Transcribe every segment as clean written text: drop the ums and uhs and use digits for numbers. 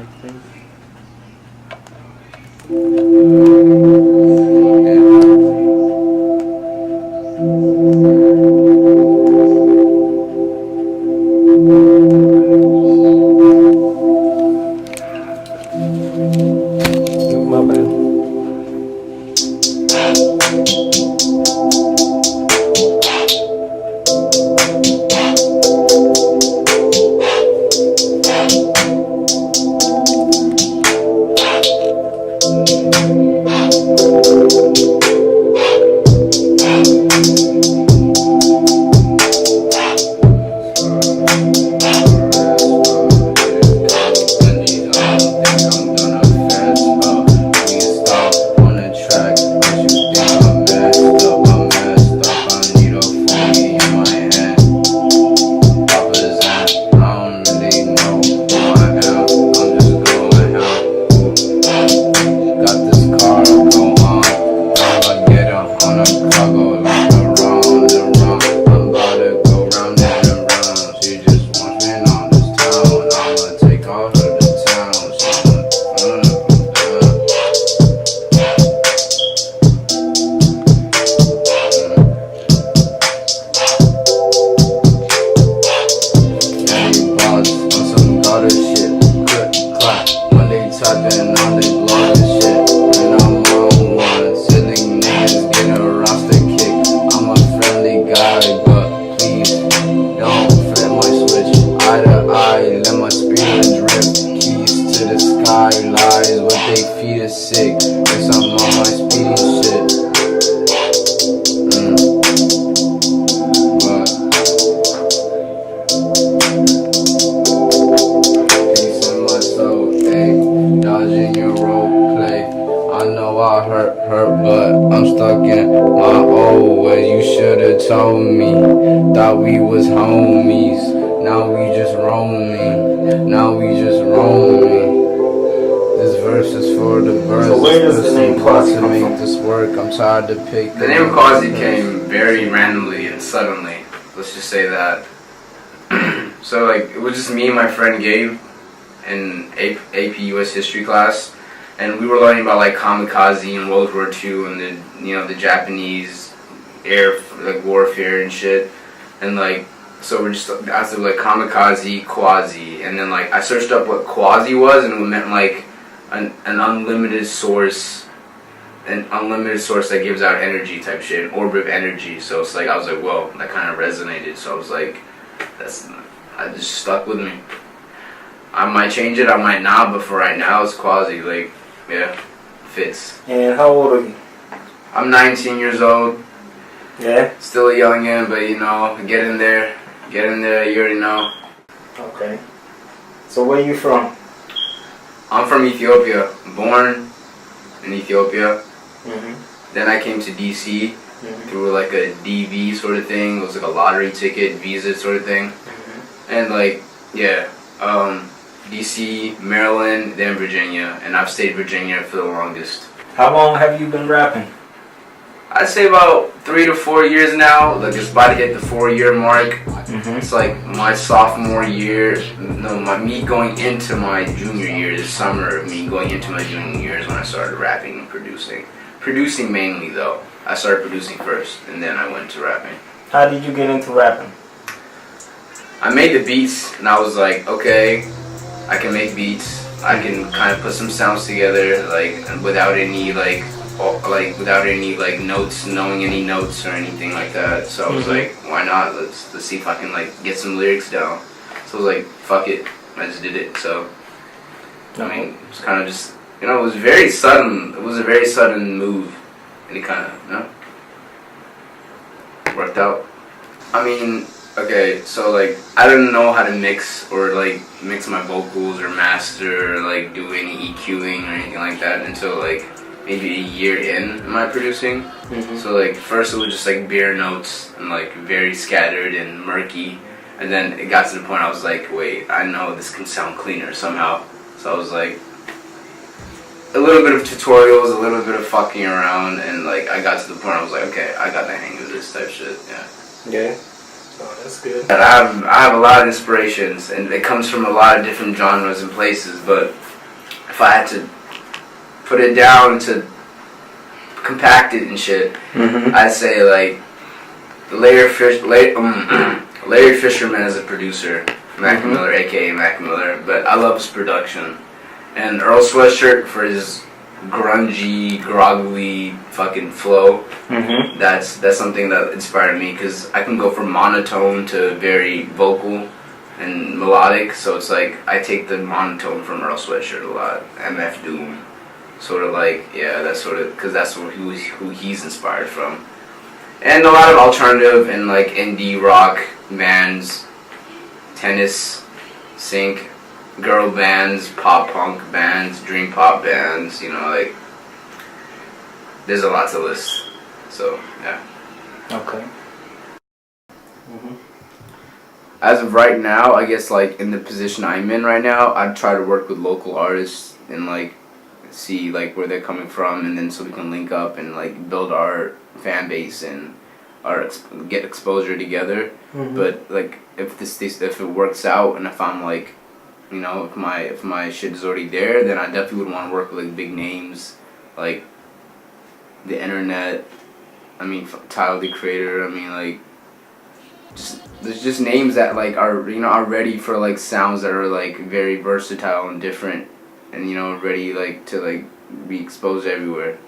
everything. My bad. Lies, what they feed is sick. Guess I'm on my speedy shit. But peace in my soul, ayy. Dodging your role play. I know I hurt, but I'm stuck in my old ways. You should've told me. Thought we was homies. Now we just roaming. This verse is for the birds. So where does the name Quasi to come make from? this work? I'm tired to pick. The name Quasi came very randomly and suddenly. Let's just say that. So like it was just me and my friend Gabe in AP US history class, and we were learning about like kamikaze and World War II and the Japanese air like warfare and shit, and like. So we're just after like kamikaze, Quasi, and then like I searched up what Quasi was, and it meant like an unlimited source that gives out energy type shit, an orb of energy. So it's like I was like, whoa, that kind of resonated. So I was like, I just stuck with me. I might change it, I might not, but for right now it's Quasi. Like, yeah, fits. And how old are you? I'm 19 years old. Yeah. Still a youngin', but you know, get in there, you already know. Okay. So where you from? I'm from Ethiopia, born in Ethiopia. Mm-hmm. Then I came to DC through like a DV sort of thing. It was like a lottery ticket, visa sort of thing. Mm-hmm. And like, yeah, DC, Maryland, then Virginia. And I've stayed Virginia for the longest. How long have you been rapping? I'd say about 3 to 4 years now. Like it's about to hit the 4-year mark. Mm-hmm. It's like my sophomore year. No, me going into my junior year. This summer of me going into my junior year is when I started rapping and producing. Producing mainly though. I started producing first, and then I went to rapping. How did you get into rapping? I made the beats, and I was like, okay, I can make beats. I can kind of put some sounds together, like without any notes, knowing any notes or anything like that. So I was like, why not? Let's see if I can like get some lyrics down. So I was like, fuck it, I just did it. So I mean, it was kind of just, you know, it was very sudden. It was a very sudden move, and it kind of, you know, worked out. I mean, okay, so like I didn't know how to mix or like mix my vocals or master or like do any EQing or anything like that until like maybe a year in my producing. Mm-hmm. So like first it was just like bare notes and like very scattered and murky, and then it got to the point I was like, wait, I know this can sound cleaner somehow. So I was like, a little bit of tutorials, a little bit of fucking around, and like I got to the point I was like, okay, I got the hang of this type shit. Yeah. Oh, that's good. And I have a lot of inspirations, and it comes from a lot of different genres and places, but if I had to put it down to compact it and shit, I'd say like Larry Fisherman as a producer, Mac Miller, aka Mac Miller, but I love his production. And Earl Sweatshirt for his grungy, groggly fucking flow. That's something that inspired me, because I can go from monotone to very vocal and melodic. So it's like I take the monotone from Earl Sweatshirt a lot. MF Doom, sort of like, yeah, that's sort of, because that's who he's inspired from. And a lot of alternative and like indie rock bands, tennis, sync, girl bands, pop punk bands, dream pop bands, you know, like, there's a lot to list. So, yeah. Okay. As of right now, I guess, like, in the position I'm in right now, I'd try to work with local artists and, like, see, like, where they're coming from, and then so we can link up and, like, build our fan base and get exposure together. But, like, if it works out, and if I'm, like, you know, if my shit is already there, then I definitely would want to work with like big names, like the internet. I mean, Tyler the Creator. I mean, like, there's just names that like are, you know, are ready for like sounds that are like very versatile and different, and, you know, ready like to like be exposed everywhere.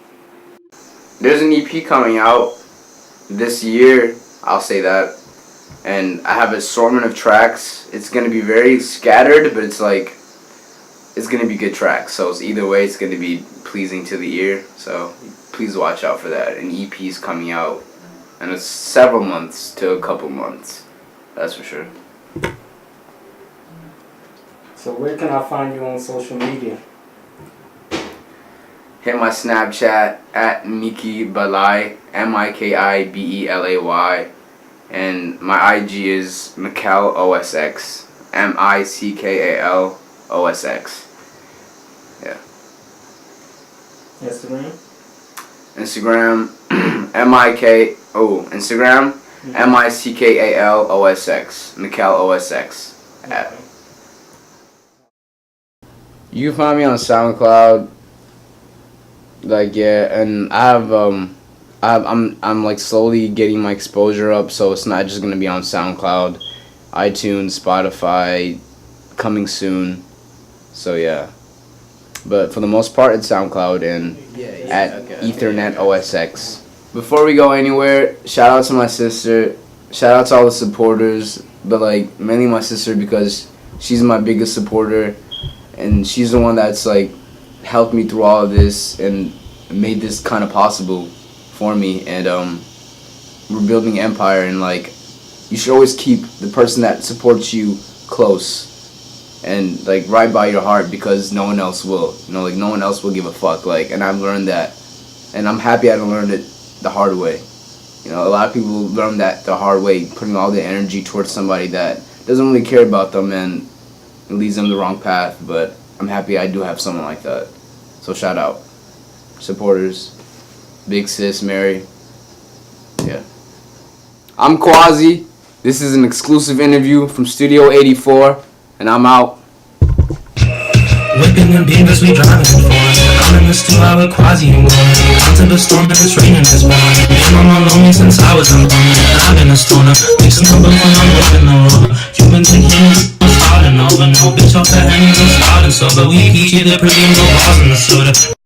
There's an EP coming out this year. I'll say that. And I have an assortment of tracks. It's going to be very scattered, but it's like, it's going to be good tracks. So it's either way, it's going to be pleasing to the ear. So please watch out for that. An EP is coming out, and it's several months to a couple months. That's for sure. So where can I find you on social media? Hit my Snapchat at Miki Balai, MIKIBELAY. And my IG is MickalOSX, MICKALOSX. Yeah. Instagram? Instagram, Instagram, MICKALOSX, MickalOSX. You can find me on SoundCloud. Like, yeah, and I'm like slowly getting my exposure up, so it's not just gonna be on SoundCloud, iTunes, Spotify, coming soon. So yeah, but for the most part, it's SoundCloud and at Ethernet OSX. Before we go anywhere, shout out to my sister. Shout out to all the supporters, but like mainly my sister, because she's my biggest supporter, and she's the one that's like helped me through all of this and made this kind of possible for me. And we're building empire, and like, you should always keep the person that supports you close and like right by your heart, because no one else will, you know, like no one else will give a fuck. Like, and I've learned that, and I'm happy I learned it the hard way. You know, a lot of people learn that the hard way, putting all their energy towards somebody that doesn't really care about them, and it leads them the wrong path. But I'm happy I do have someone like that. So shout out supporters, big sis Mary. Yeah, I'm Quasi. This is an exclusive interview from Studio 84, and I'm out. Whipping the beavers, we driving in forest. I'm in the stew out with Quasi and Warren. Out to the storm and it's raining this morning. Been on my lonely since I was alone. I've been a stoner, mixing number when I'm whipping the road. You've been thinking I'm starting over. No bitch off the end, I'm starting sober. We each either pretty and go balls in the soda.